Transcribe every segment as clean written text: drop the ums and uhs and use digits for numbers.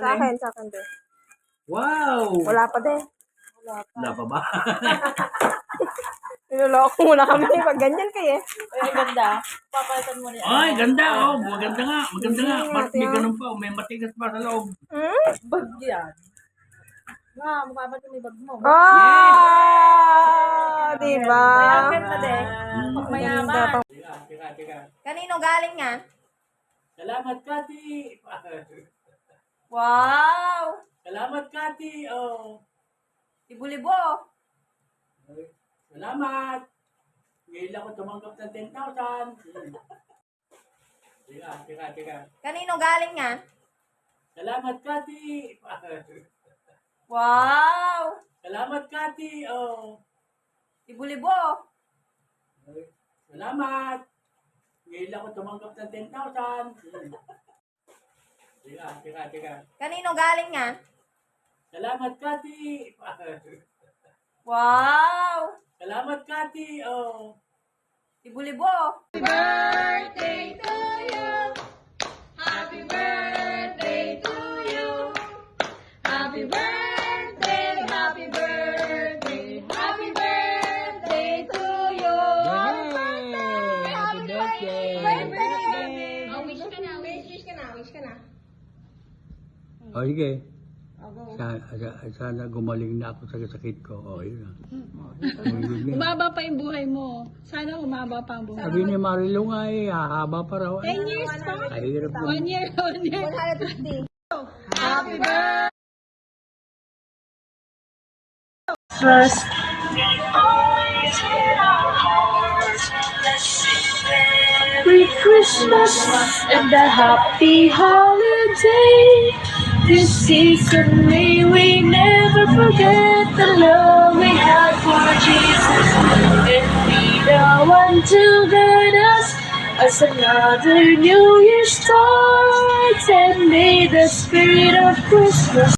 Sa akin din. Wow! Wala pa din. Wala pa ba? Niloloko muna kami pag ganyan kayo. Ay, ang ganda. Papalitan mo niya. Ay, ganda oh. Maganda nga. Maganda nga. Hindi Ba't natin may yan. ganun pa? May matigas pa sa loob. Bag yan. Nga, mukha ba ito may bag mo? Ah! Diba? Ay, ang ganda din. Ganda Mayaman. tong- Teka. Kanino galing yan? Salamat, Kati. Wow! Salamat, Kati. Oh. Ibu-libo. Salamat. Ngayon ako tumanggap ng 10,000. Teka. Kanino galing yan? Salamat, Kati. Wow! Salamat, Kati. Oh. Ibu-libo. Salamat. Ngayon ako tumanggap ng 10,000. Teka. Kanino galing yan? Salamat, Kati. Wow! Salamat, Kati. Oh. Ibu-libo. Oh, sige. Sana gumaling na ako sa sakit ko. Oh, yun na. Umaba pa yung buhay mo. Sana umaba pa ang buhay. Sabi ni Marilo nga eh, hahaba pa raw. 10 years pa? Ay, hirap lang. 1 year. 150. Trust. Merry Christmas and a happy holiday. This season may we never forget the love we had for Jesus, and be the one to guide us as another new year starts, and may the spirit of Christmas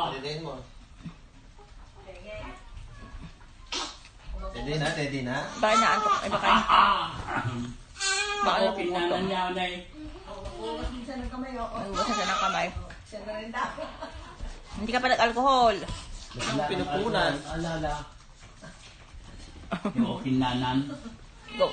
Ready mo. Ready na? Baka naantok. Ay, baka. Baka Okay, nananyaw na eh. Nagbusan siya ng kamay. Hindi ka pa nag-alcohol. Pinupunan. Alala. Yung okinanan. Go.